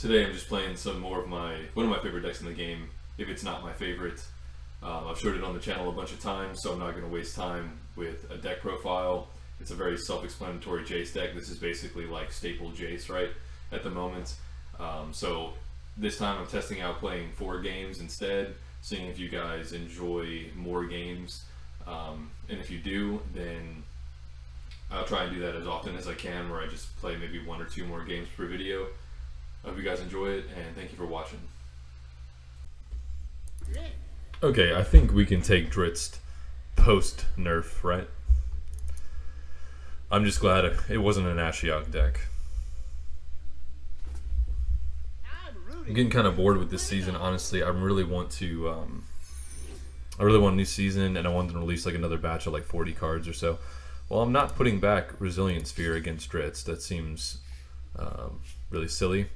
Today I'm just playing some more of one of my favorite decks in the game, if it's not my favorite. I've showed it on the channel a bunch of times, so I'm not going to waste time with a deck profile. It's a very self-explanatory Jace deck. This is basically like staple Jace, right, at the moment. So this time I'm testing out playing 4 games instead, seeing if you guys enjoy more games. And if you do, then I'll try and do that as often as I can, where I just play maybe 1 or 2 more games per video. I hope you guys enjoy it, and thank you for watching. Okay, I think we can take DRIZZT post-nerf, right? I'm just glad it wasn't an Ashiok deck. I'm getting kind of bored with this season, honestly. I really want a new season, and I want them to release like another batch of like 40 cards or so. Well, I'm not putting back Resilient Sphere against DRIZZT. That seems really silly.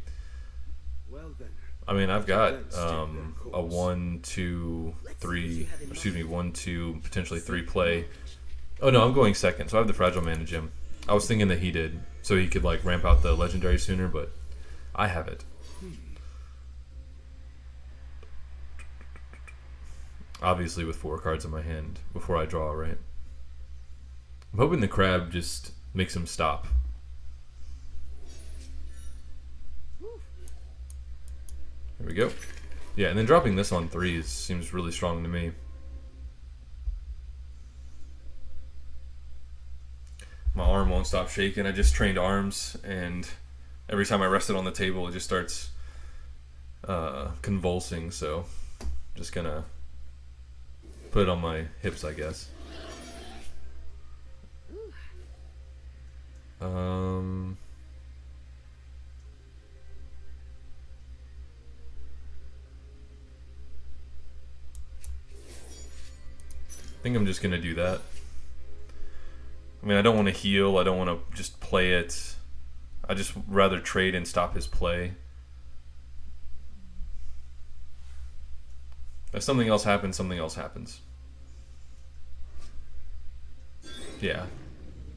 I mean, I've got a 1, 2, 3, excuse me, 1, 2, potentially 3 play. Oh no, I'm going second, so I have the Fragile Mana Gem. I was thinking that he did, so he could like ramp out the legendary sooner, but I have it. Obviously with 4 cards in my hand before I draw, right? I'm hoping the crab just makes him stop. There we go. Yeah, and then dropping this on 3s seems really strong to me. My arm won't stop shaking. I just trained arms, and every time I rest it on the table, it just starts convulsing, so just gonna put it on my hips, I guess. I think I'm just gonna do that. I mean, I don't want to heal. I don't want to just play it. I just rather trade and stop his play. If something else happens, something else happens. Yeah,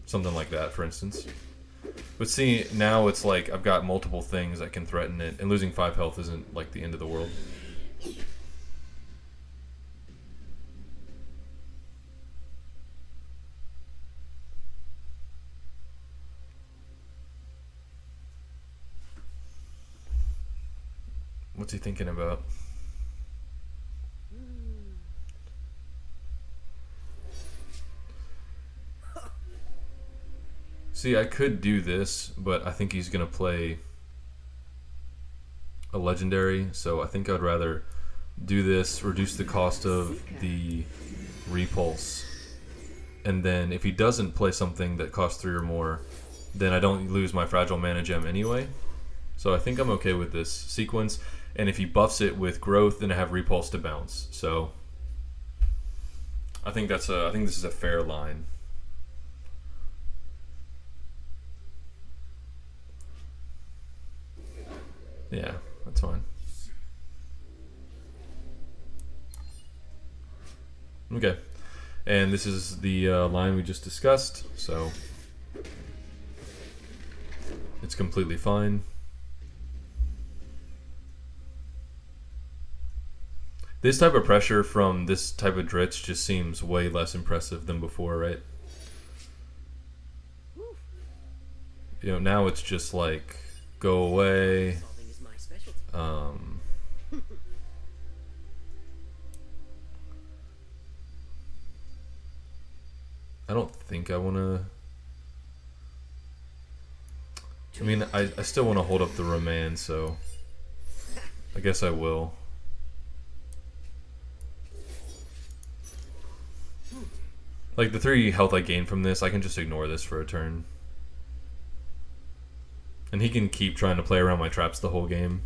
something like that, for instance. But see, now it's like I've got multiple things that can threaten it, and losing 5 health isn't like the end of the world. What's he thinking about? See, I could do this, but I think he's going to play a legendary, so I think I'd rather do this, reduce the cost of the Repulse, and then if he doesn't play something that costs 3 or more, then I don't lose my Fragile Mana Gem anyway. So I think I'm okay with this sequence, and if he buffs it with Growth, then I have Repulse to bounce. So I think this is a fair line. Yeah, that's fine. Okay, and this is the line we just discussed, so it's completely fine. This type of pressure from this type of DRIZZT just seems way less impressive than before, right? You know, now it's just like, go away. I don't think I want to... I mean, I still want to hold up the Remand, so I guess I will. Like, the 3 health I gain from this, I can just ignore this for a turn. And he can keep trying to play around my traps the whole game.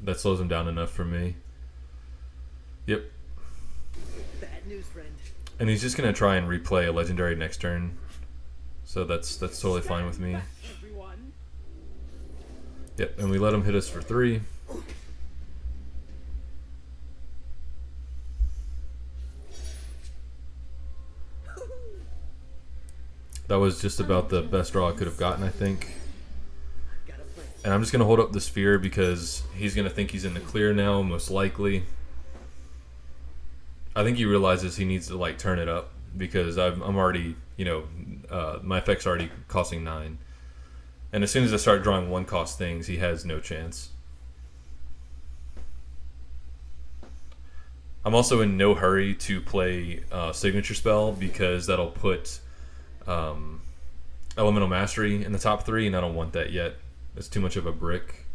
That slows him down enough for me. Yep. Bad news, friend. And he's just going to try and replay a legendary next turn. So that's totally fine with me. Yep, and we let him hit us for 3. That was just about the best draw I could have gotten, I think. And I'm just going to hold up the sphere because he's going to think he's in the clear now, most likely. I think he realizes he needs to like turn it up because I'm already, you know, my effect's already costing 9. And as soon as I start drawing 1-cost things, he has no chance. I'm also in no hurry to play Signature Spell because that'll put Elemental Mastery in the top 3, and I don't want that yet. It's too much of a brick.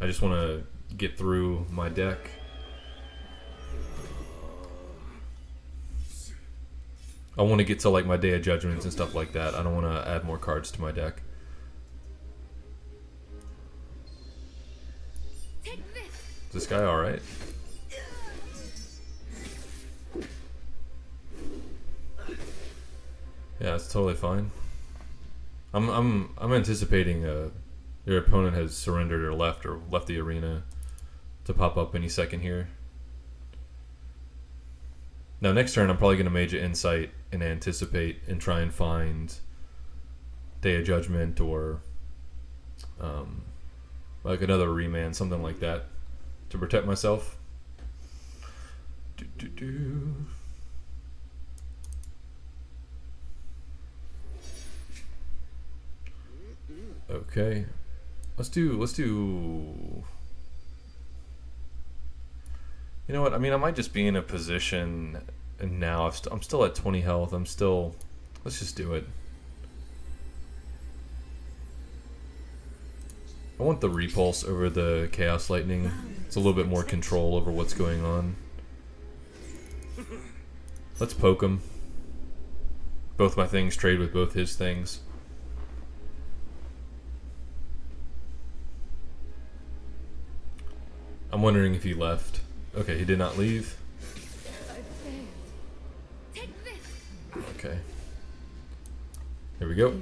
I just want to get through my deck. I want to get to like my Day of Judgments and stuff like that. I don't want to add more cards to my deck. Is this guy alright? Yeah, it's totally fine. I'm anticipating your opponent has surrendered or left the arena to pop up any second here. Now next turn I'm probably going to Mage Insight and anticipate and try and find Day of Judgment or like another Remand, something like that, to protect myself. Okay, let's do. You know what? I mean, I might just be in a position, and now I'm still at 20 health. Let's just do it. I want the Repulse over the Chaos Lightning. It's a little bit more control over what's going on. Let's poke him. Both my things trade with both his things. I'm wondering if he left. Okay, he did not leave. Okay. Here we go.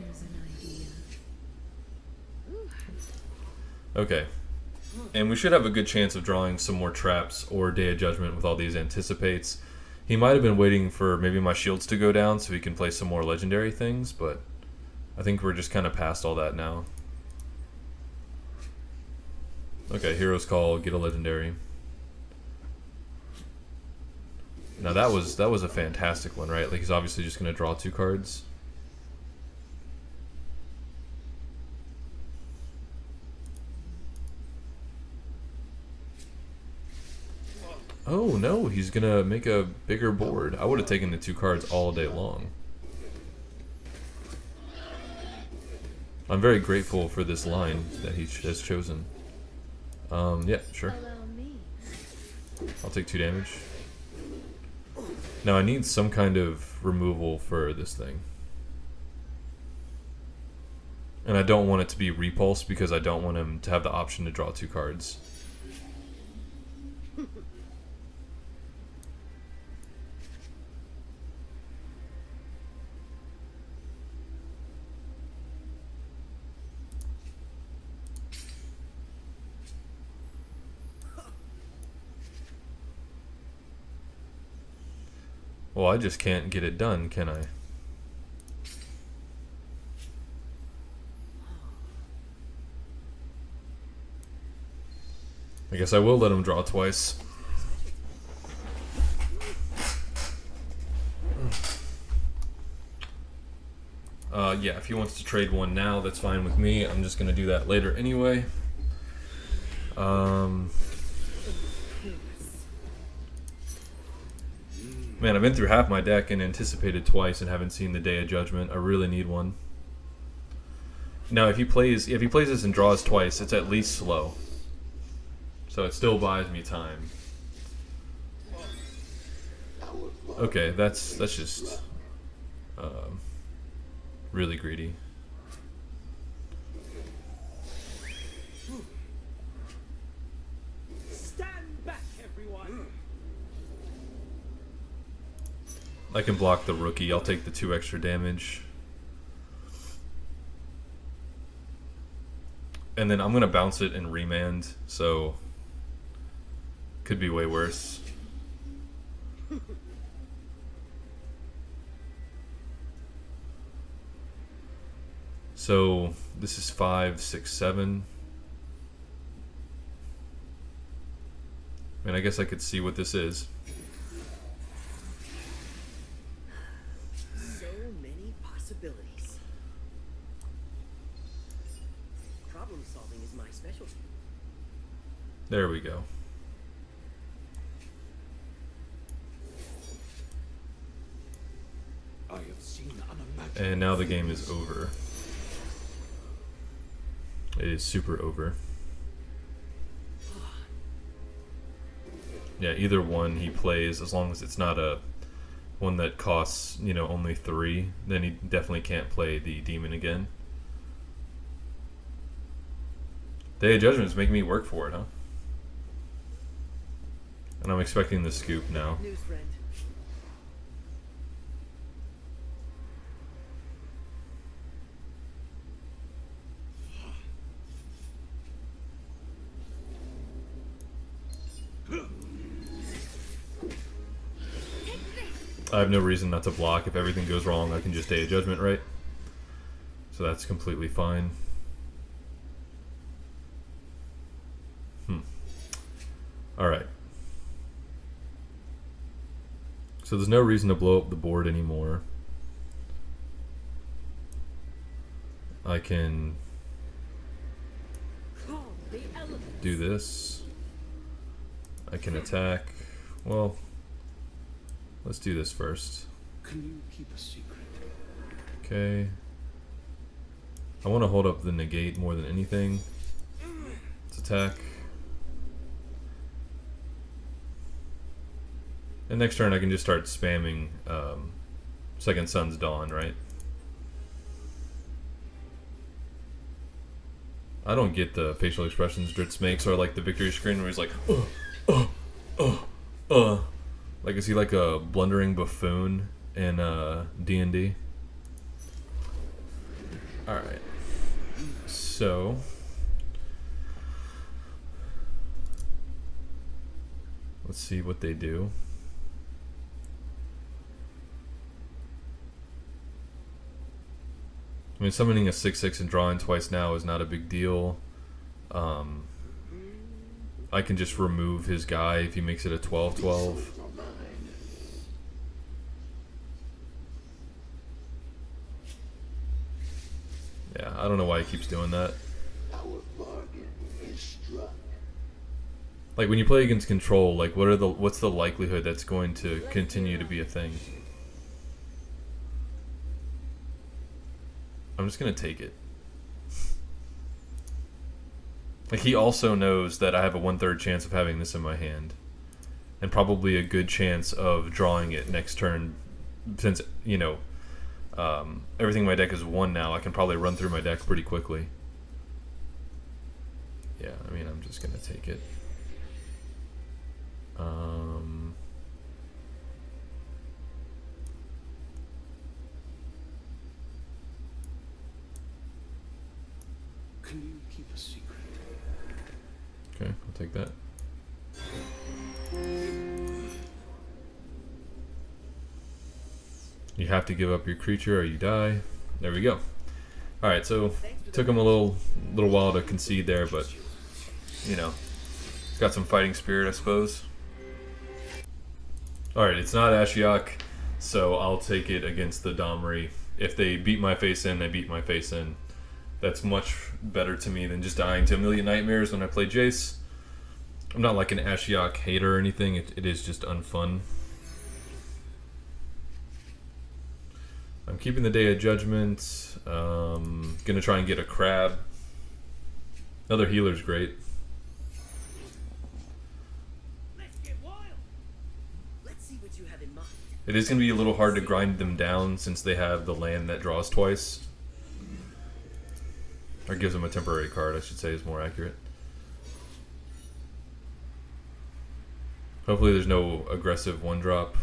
Okay. And we should have a good chance of drawing some more traps or Day of Judgment with all these anticipates. He might have been waiting for maybe my shields to go down so he can play some more legendary things, but I think we're just kind of past all that now. Okay, Hero's Call, get a legendary. Now that was a fantastic one, right? Like he's obviously just going to draw 2 cards. Oh no, he's going to make a bigger board. I would have taken the 2 cards all day long. I'm very grateful for this line that he has chosen. Yeah, sure. I'll take 2 damage. Now I need some kind of removal for this thing. And I don't want it to be Repulse because I don't want him to have the option to draw 2 cards. Well, I just can't get it done, can I? I guess I will let him draw twice. Yeah, if he wants to trade one now, that's fine with me. I'm just gonna do that later anyway. Man, I've been through half my deck and anticipated twice and haven't seen the Day of Judgment. I really need one. Now, if he plays this and draws twice, it's at least slow. So it still buys me time. Okay, that's just really greedy. Stand back, everyone. I can block the rookie. I'll take the 2 extra damage. And then I'm gonna bounce it and Remand, so could be way worse. So this is 5, 6, 7. I mean, I guess I could see what this is. So many possibilities. Problem solving is my specialty. There we go. I have seen unimaginable. And now the game is over. It is super over. Yeah, either one he plays, as long as it's not a one that costs, you know, only 3, then he definitely can't play the demon again. Day of Judgment is making me work for it, huh? And I'm expecting the scoop now. News, friend. I have no reason not to block. If everything goes wrong, I can just Day of Judgment, right? So that's completely fine. Alright. So there's no reason to blow up the board anymore. I can do this. I can attack. Well, let's do this first. Can you keep a secret? Okay. I want to hold up the negate more than anything. Let's attack. And next turn I can just start spamming Second Sun's Dawn, right? I don't get the facial expressions DRIZZT makes, or like the victory screen where he's like, like, is he like a blundering buffoon in D&D? Alright. So let's see what they do. I mean, summoning a 6/6 and drawing twice now is not a big deal. I can just remove his guy if he makes it a 12/12. Yeah, I don't know why he keeps doing that. Like, when you play against control, like, what's the likelihood that's going to continue to be a thing? I'm just gonna take it. Like, he also knows that I have a 1/3 chance of having this in my hand, and probably a good chance of drawing it next turn, since, you know, everything in my deck is 1 now. I can probably run through my deck pretty quickly. Yeah, I mean, I'm just gonna take it. Can you keep a secret? Okay, I'll take that. You have to give up your creature or you die. There we go. Alright, so took him a little while to concede there, but, you know, got some fighting spirit, I suppose. Alright, it's not Ashiok, so I'll take it against the DOMRI. If they beat my face in, they beat my face in. That's much better to me than just dying to a million nightmares when I play Jace. I'm not like an Ashiok hater or anything, it is just unfun. I'm keeping the Day of Judgment. Gonna try and get a crab. Another healer's great. Let's get wild. Let's see what you have in mind. It is gonna be a little hard to grind them down since they have the land that draws twice. Or gives them a temporary card, I should say, is more accurate. Hopefully there's no aggressive 1-drop.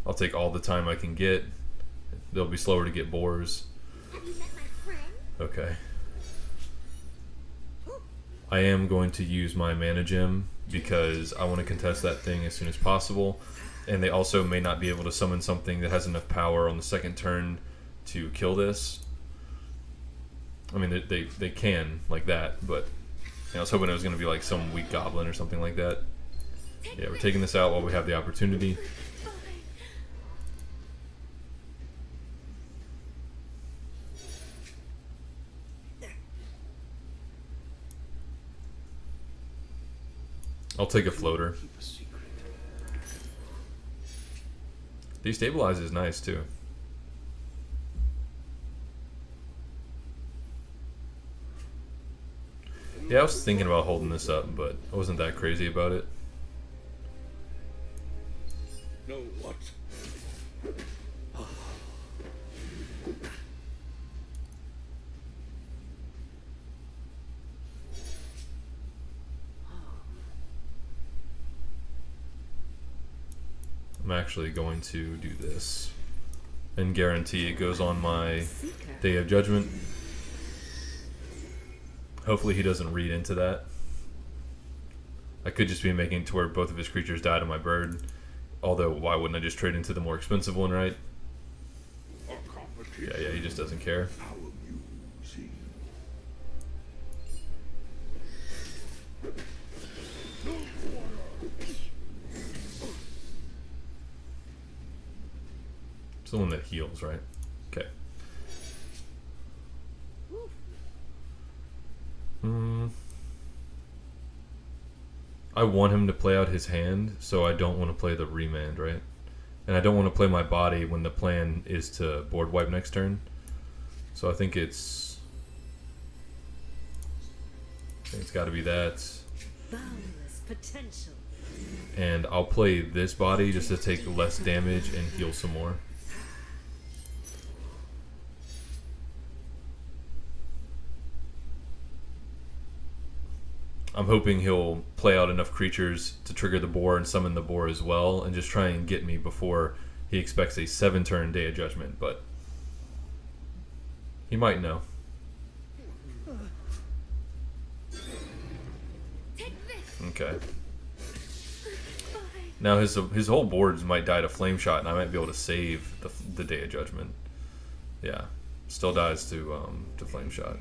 I'll take all the time I can get. They'll be slower to get boars. Have you met my friend? Okay. I am going to use my mana gem because I want to contest that thing as soon as possible. And they also may not be able to summon something that has enough power on the second turn to kill this. I mean, they can, like that, but I was hoping it was going to be like some weak goblin or something like that. Yeah, we're taking this out while we have the opportunity. I'll take a floater. Keep a secret. Destabilize is nice too. Yeah, I was thinking about holding this up, but I wasn't that crazy about it. No, what? I'm actually going to do this and guarantee it goes on my Day of Judgment. Hopefully he doesn't read into that. I could just be making it to where both of his creatures die to my bird. Although, why wouldn't I just trade into the more expensive one, right? Yeah, he just doesn't care. How amusing. It's the one that heals, right? Okay. I want him to play out his hand, so I don't want to play the Remand, right? And I don't want to play my body when the plan is to board wipe next turn. So I think it's got to be that. Boundless potential. And I'll play this body just to take less damage and heal some more. I'm hoping he'll play out enough creatures to trigger the boar and summon the boar as well, and just try and get me before he expects a 7-turn Day of Judgment, but he might know. Okay. Now his whole boards might die to Flame Shot, and I might be able to save the Day of Judgment. Yeah, still dies to Flame Shot.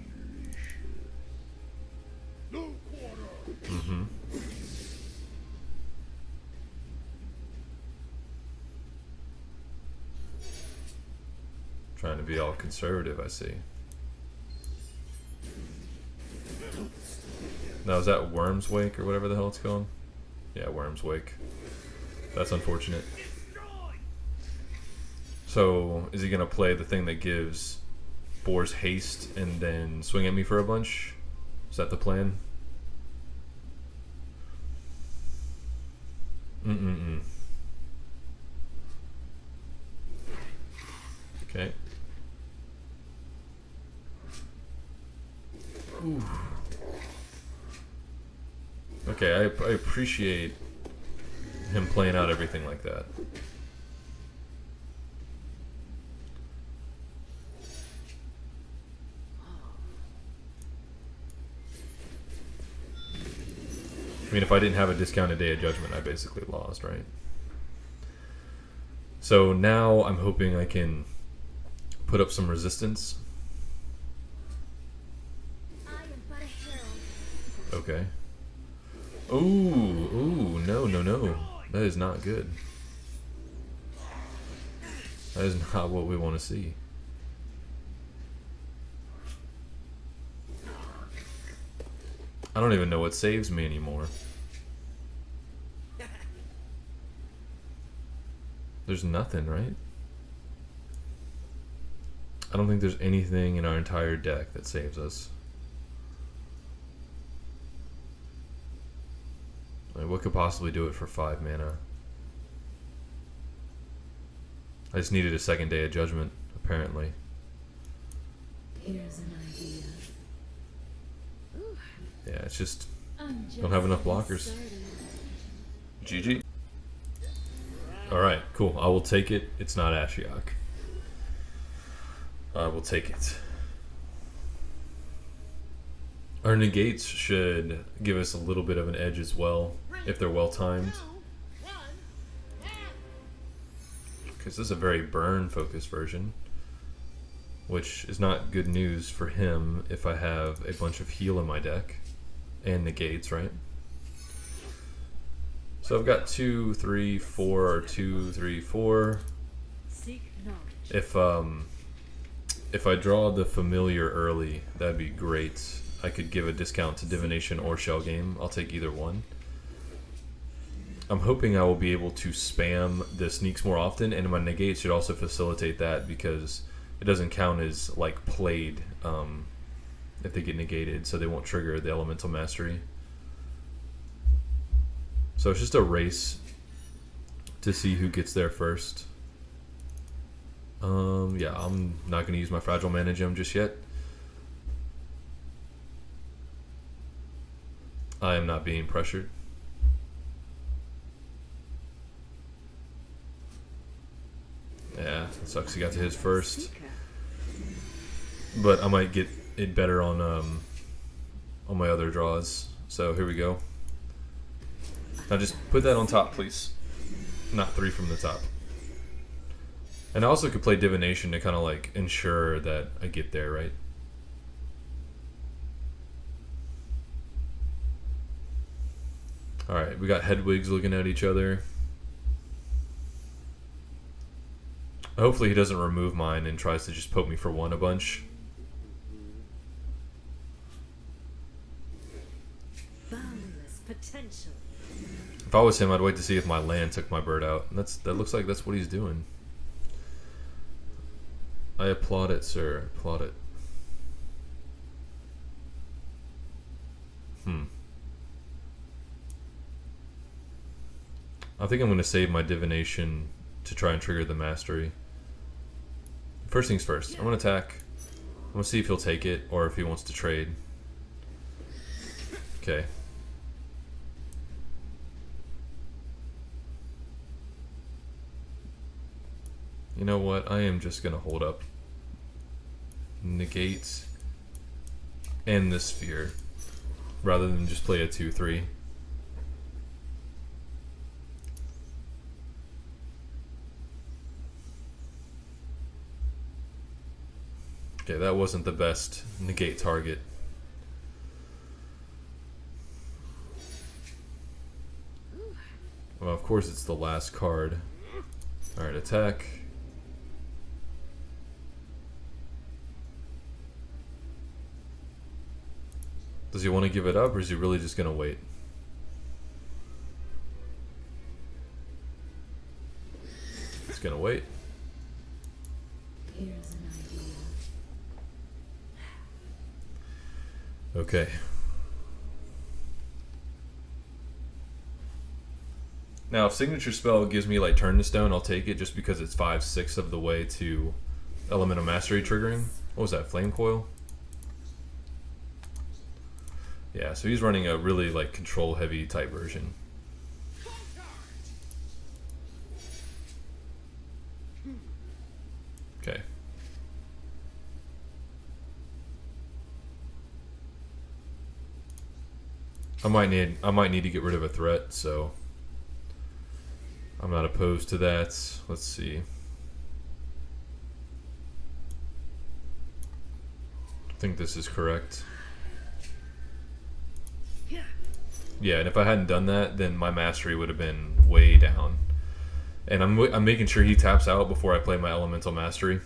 Mm-hmm. Trying to be all conservative, I see. Now, is that Worm's Wake or whatever the hell it's called? Yeah, Worm's Wake. That's unfortunate. So, is he gonna play the thing that gives Boar's haste and then swing at me for a bunch? Is that the plan? Okay. Ooh. Okay, I appreciate him playing out everything like that. I mean, if I didn't have a discounted Day of Judgment, I basically lost, right? So now I'm hoping I can put up some resistance. I am but a herald. Okay. Ooh, no. That is not good. That is not what we want to see. I don't even know what saves me anymore. There's nothing, right? I don't think there's anything in our entire deck that saves us. Like, what could possibly do it for 5 mana? I just needed a second Day of Judgment, apparently. Here's an idea. Yeah, it's just don't have enough blockers. GG. Alright, cool. I will take it. It's not Ashiok. I will take it. Our negates should give us a little bit of an edge as well, if they're well timed. Because this is a very burn focused version, which is not good news for him if I have a bunch of heal in my deck. and negates, right? So I've got 2, 3, 4, or 2, 3, 4. Seek knowledge. If I draw the familiar early, that'd be great. I could give a discount to Divination or Shell Game. I'll take either one. I'm hoping I will be able to spam the sneaks more often, and my negate should also facilitate that because it doesn't count as like played if they get negated, so they won't trigger the Elemental Mastery. So it's just a race to see who gets there first. Yeah, I'm not going to use my Fragile Mana Gem just yet. I am not being pressured. Yeah, it sucks he got to his first. But I might get it better on my other draws. So here we go. Now just put that on top, please. Not 3 from the top. And I also could play Divination to kind of like ensure that I get there, right? Alright, we got Hedwigs looking at each other. Hopefully he doesn't remove mine and tries to just poke me for 1 a bunch. Boundless potential. If I was him, I'd wait to see if my land took my bird out. And that looks like that's what he's doing. I applaud it, sir. Applaud it. I think I'm going to save my Divination to try and trigger the Mastery. First things first, I'm going to attack. I'm going to see if he'll take it or if he wants to trade. Okay. You know what? I am just going to hold up Negate and the Sphere rather than just play a 2-3. Okay, that wasn't the best negate target. Well, of course it's the last card. Alright, attack. Does he want to give it up, or is he really just going to wait? He's going to wait. Here's an idea. Okay. Now, if Signature Spell gives me like Turn to Stone, I'll take it just because it's 5/6 of the way to Elemental Mastery triggering. What was that, Flame Coil? Yeah, so he's running a really like control heavy type version. Okay. I might need to get rid of a threat, so I'm not opposed to that. Let's see. I think this is correct. Yeah, and if I hadn't done that, then my mastery would have been way down. And I'm making sure he taps out before I play my elemental mastery.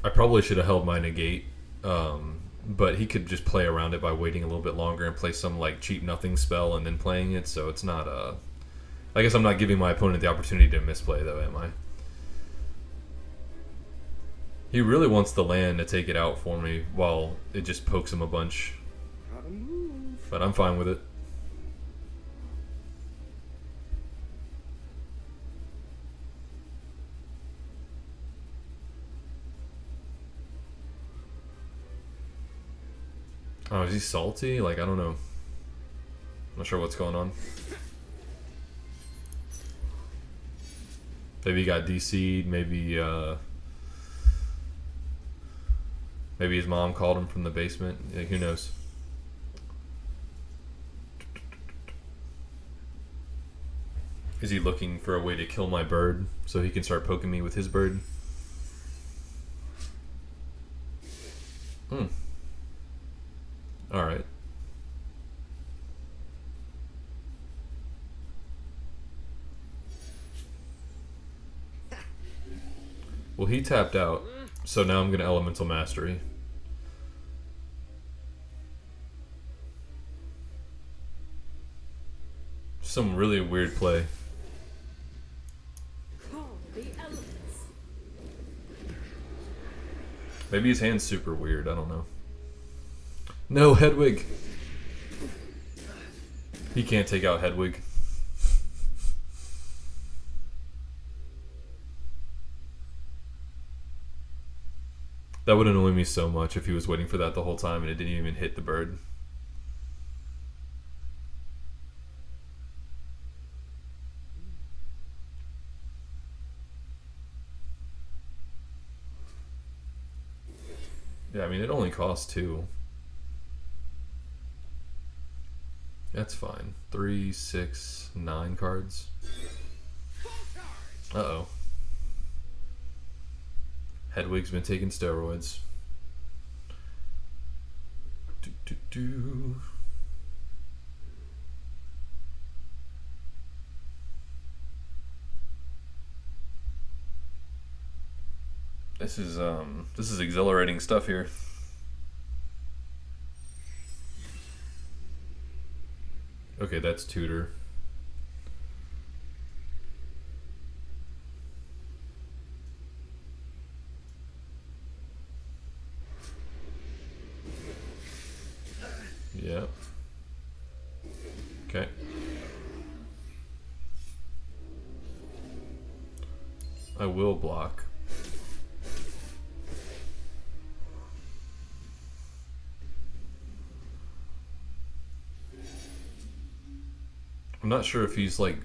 I probably should have held my negate, but he could just play around it by waiting a little bit longer and play some like cheap nothing spell and then playing it. So it's not I guess I'm not giving my opponent the opportunity to misplay though, am I? He really wants the land to take it out for me while it just pokes him a bunch. But I'm fine with it. Oh, is he salty? Like, I don't know. I'm not sure what's going on. Maybe he got DC'd, maybe maybe his mom called him from the basement. Yeah, who knows? Is he looking for a way to kill my bird so he can start poking me with his bird? Alright. Well, he tapped out, so now I'm going to Elemental Mastery. Some really weird play. Call the elements. Maybe his hand's super weird, I don't know. No, Hedwig! He can't take out Hedwig. That would annoy me so much if he was waiting for that the whole time and it didn't even hit the bird. Yeah, I mean, it only costs 2. That's fine. 3, 6, 9 cards. Uh-oh. Hedwig's been taking steroids. Do. This is exhilarating stuff here. Okay, that's tutor. Yeah. Okay. I will block. I'm not sure if he's like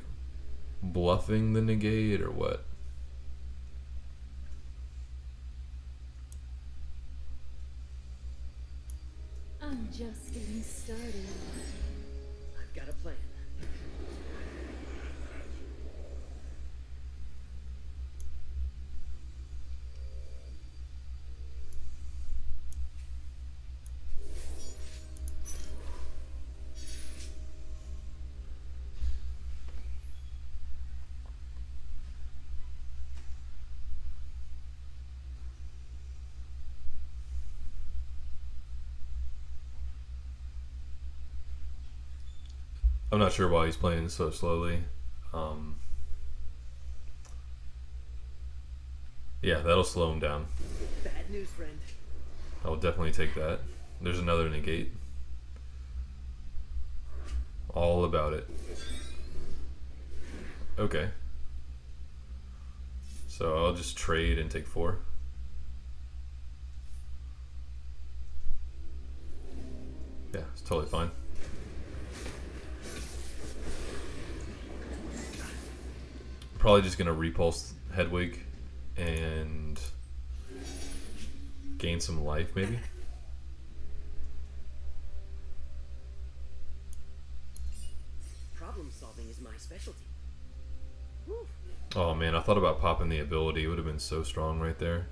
bluffing the negate or what. I'm just getting started. I've got a plan. I'm not sure why he's playing so slowly. Yeah, that'll slow him down. Bad news, friend. I will definitely take that. There's another negate. All about it. Okay. So I'll just trade and take 4. Yeah, it's totally fine. Probably just gonna repulse Hedwig and gain some life, maybe. Problem solving is my specialty. Whew. Oh man, I thought about popping the ability. It would have been so strong right there.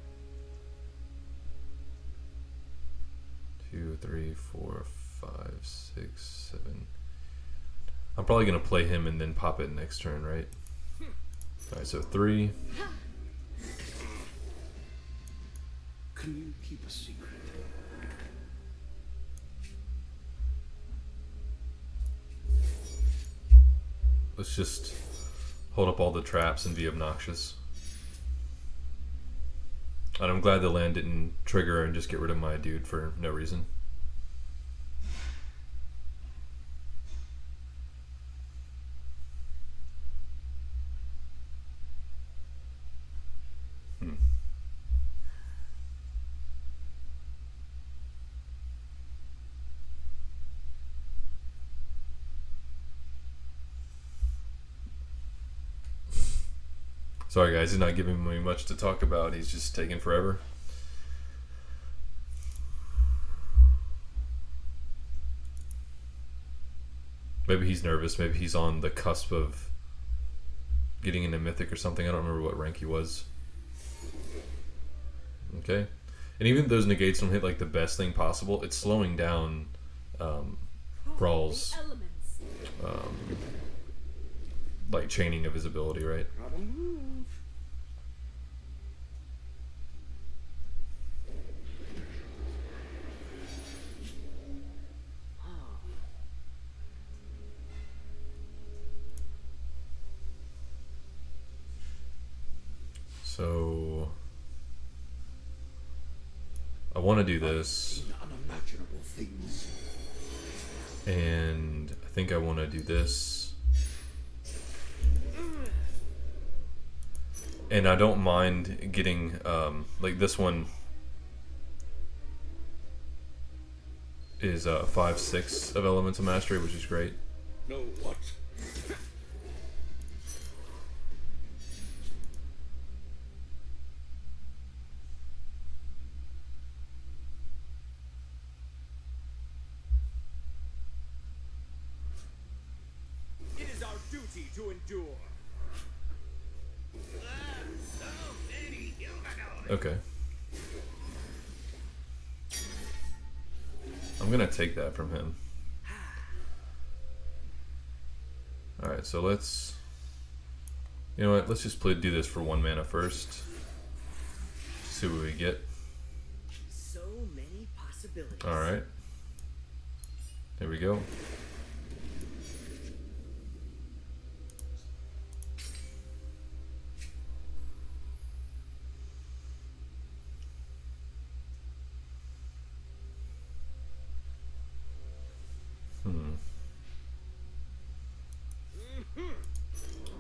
2, 3, 4, 5, 6, 7. I'm probably gonna play him and then pop it next turn, right? Alright, so 3. Can you keep a secret? Let's just hold up all the traps and be obnoxious. And I'm glad the land didn't trigger and just get rid of my dude for no reason. Sorry guys, he's not giving me much to talk about. He's just taking forever. Maybe he's nervous. Maybe he's on the cusp of getting into Mythic or something. I don't remember what rank he was. Okay. And even if those negates don't hit like the best thing possible, it's slowing down Brawl's Elements. like chaining of his ability, right? Gotta move. So I want to do this, Seen unimaginable things. and I think I want to do this, and I don't mind getting like this one is 5/6 of Elemental Mastery, which is great. Know what? It is our duty to endure. So many humanoids. Okay. I'm gonna take that from him. Alright, so let's... You know what, let's just do this for 1 mana first. See what we get. So many possibilities. Alright. There we go.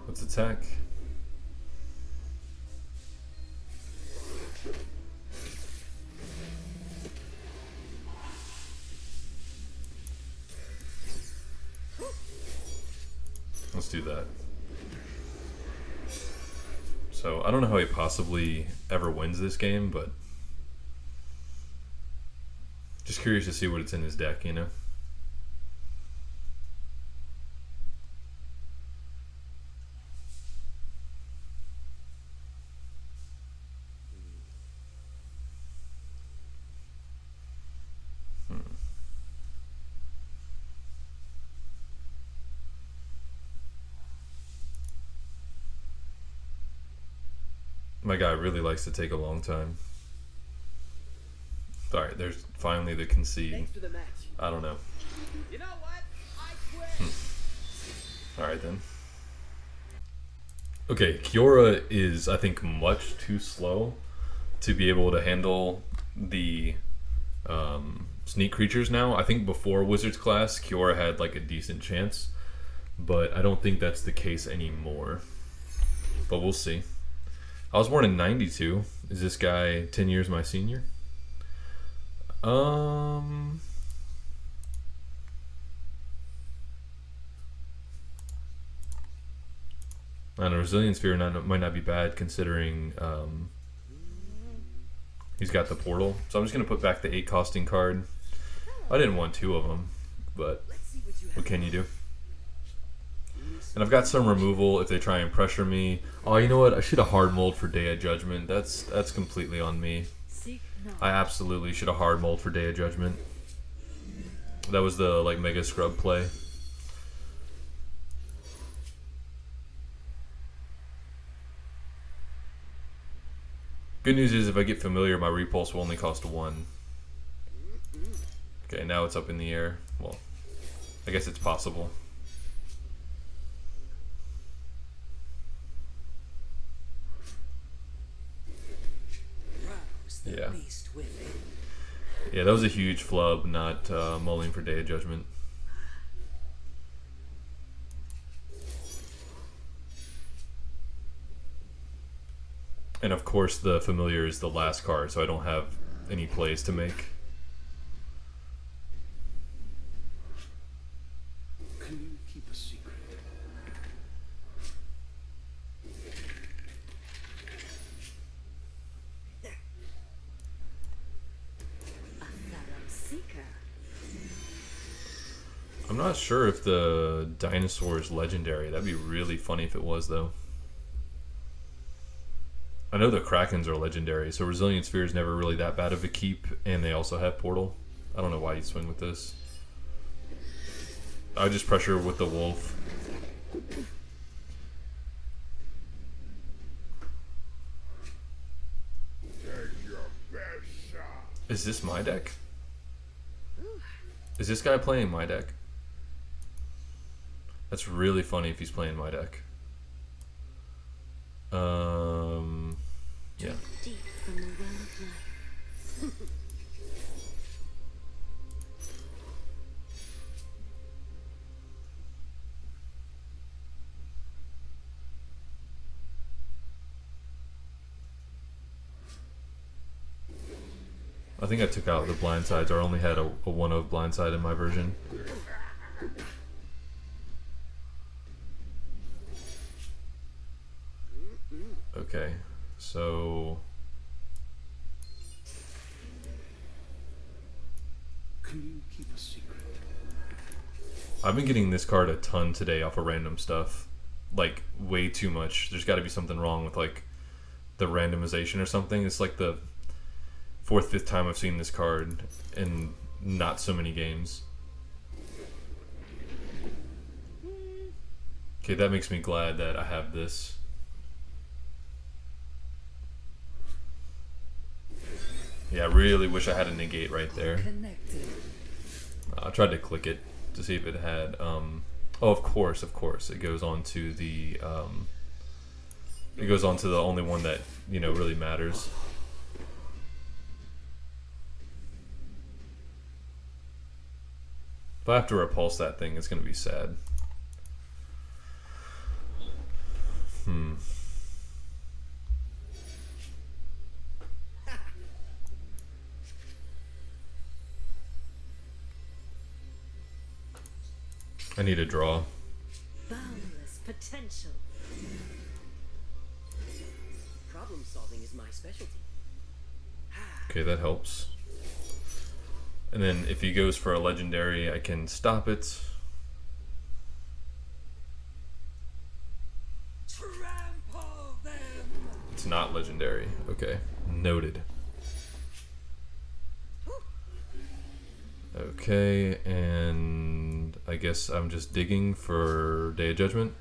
Let's attack. Let's do that. So I don't know how he possibly ever wins this game, but just curious to see what it's in his deck, you know? My guy really likes to take a long time. Alright, there's finally the concede. Thanks for the match. I don't know. You know what? I quit. Alright then. Okay, KIORA is, I think, much too slow to be able to handle the sneak creatures now. I think before Wizard's class, KIORA had like a decent chance, but I don't think that's the case anymore. But we'll see. I was born in 92. Is this guy 10 years my senior? I don't know, Resilient Sphere might not be bad considering he's got the portal. So I'm just going to put back the 8 costing card. I didn't want 2 of them, but Let's see what you have. what can you do? And I've got some removal if they try and pressure me. Oh, you know what? I should have hard mold for Day of Judgment. That's completely on me. Seek not. I absolutely should have hard mold for Day of Judgment. That was the like mega scrub play. Good news is if I get familiar, my repulse will only cost 1. Okay, now it's up in the air. Well, I guess it's possible. Rouse the Yeah. beast within. Yeah, that was a huge flub, not mulling for Day of Judgment. And of course the familiar is the last card, so I don't have any plays to make. Can you keep a secret? A thorough seeker. I'm not sure if the dinosaur is legendary. That'd be really funny if it was, though. I know the Krakens are legendary, so Resilient Sphere is never really that bad of a keep, and they also have Portal. I don't know why you swing with this. I just pressure with the wolf. Is this my deck? Is this guy playing my deck? That's really funny if he's playing my deck. Yeah. Deep from the well of life. I think I took out the blind sides, or I only had a 1 of blind side in my version. Okay, so Can you keep a secret? I've been getting this card a ton today off of random stuff, like way too much. There's got to be something wrong with like the randomization or something. It's like the 4th, 5th time I've seen this card in not so many games. Okay, that makes me glad that I have this. Yeah, I really wish I had a negate right there. I tried to click it to see if it had oh, of course it goes on to the only one that, you know, really matters. If I have to repulse that thing, it's gonna be sad. I need a draw. Boundless potential. Problem solving is my specialty. Okay, that helps. And then if he goes for a legendary, I can stop it. Trample them. It's not legendary. Okay, noted. Okay, and I guess I'm just digging for Day of Judgment.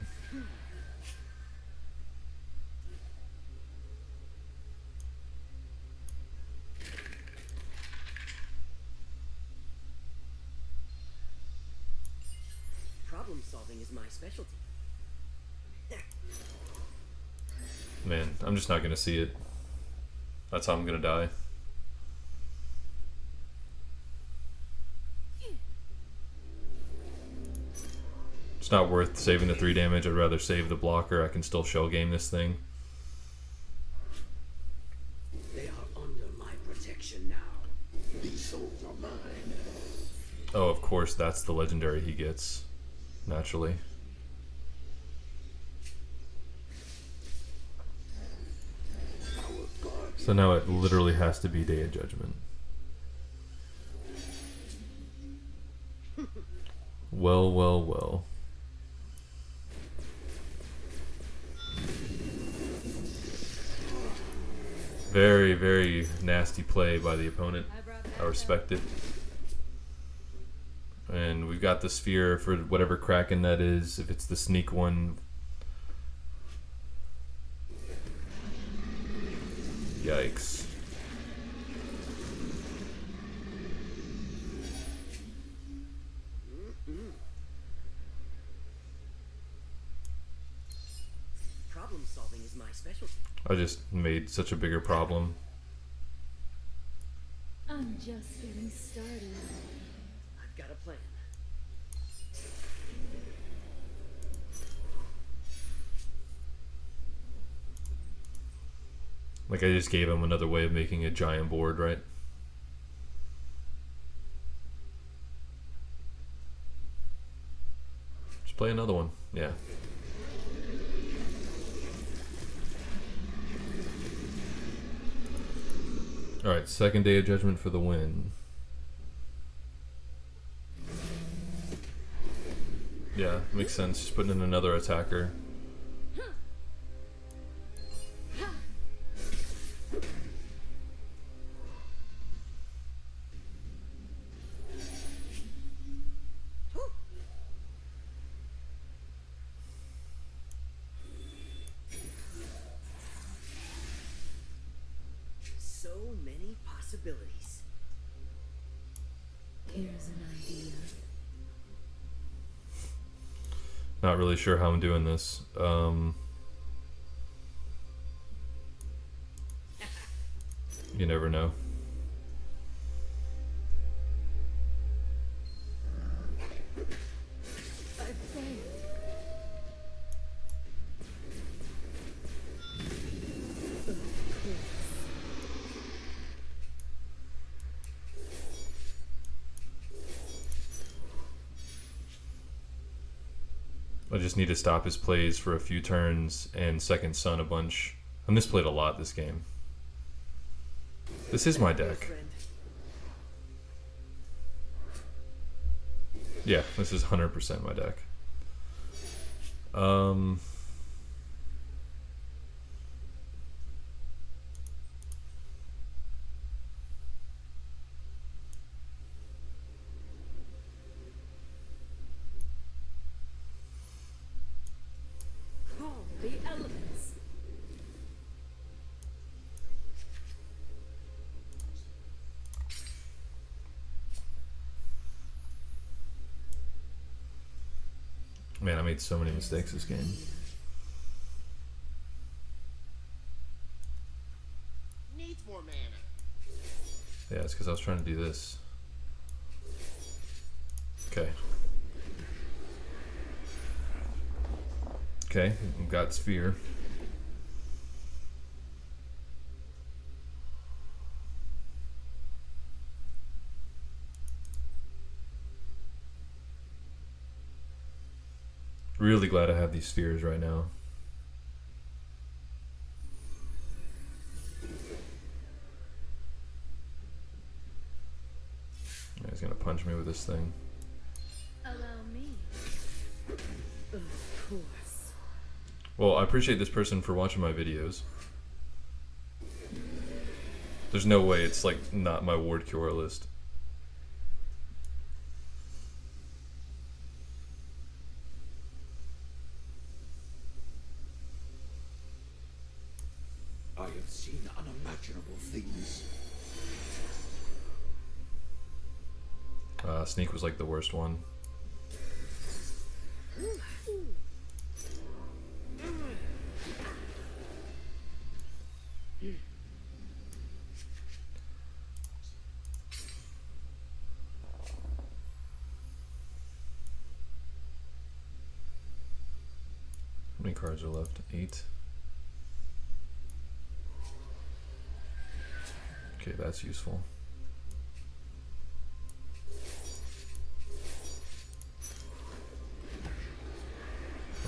Problem solving is my specialty. Man, I'm just not gonna see it. That's how I'm gonna die. It's not worth saving the 3 damage. I'd rather save the blocker. I can still shell game this thing. They are under my protection now. These souls are mine. Oh, of course, that's the legendary he gets. Naturally. So now it literally has to be Day of Judgment. Well, well, well. Very, very nasty play by the opponent. I respect it. And we've got the sphere for whatever Kraken that is. If it's the sneak one. Yikes. Problem solving is my specialty. I just made such a bigger problem. I'm just getting started. I've got a plan. Like I just gave him another way of making a giant board, right? Just play another one. Yeah. Alright, second Day of Judgment for the win. Yeah, makes sense. Just putting in another attacker. possibilities. Here's an idea. Not really sure how I'm doing this. You never know. I just need to stop his plays for a few turns and second sun a bunch. I misplayed a lot this game. This is my deck. Yeah, this is 100% my deck. Call the elements. Man, I made so many mistakes this game. Needs more mana. Yeah, it's because I was trying to do this. Okay. Okay, we've got Sphere. Really glad I have these spheres right now. He's gonna punch me with this thing. Allow me. Of course. Well, I appreciate this person for watching my videos. There's no way it's like not my ward KIORA list. I have seen unimaginable things. Sneak was like the worst one. How many cards are left? 8. Okay, that's useful.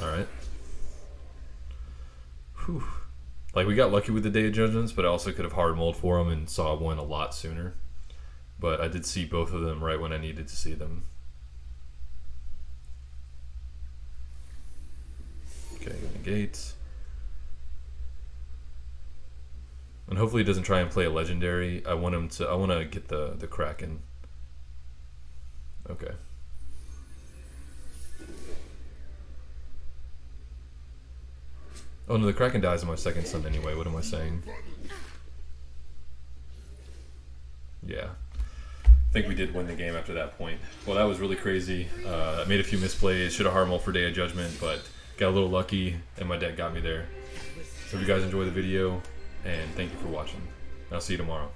Alright. Whew. Like, we got lucky with the Day of Judgments, but I also could have hard mulled for them and saw one a lot sooner. But I did see both of them right when I needed to see them. Okay, Negate. And hopefully he doesn't try and play a legendary. I want to get the Kraken. Okay. Oh no, the Kraken dies in my second sun anyway. What am I saying? Yeah. I think we did win the game after that point. Well, that was really crazy. I made a few misplays. Should have hard mulled for Day of Judgment, but got a little lucky and my deck got me there. So if you guys enjoy the video, and thank you for watching. I'll see you tomorrow.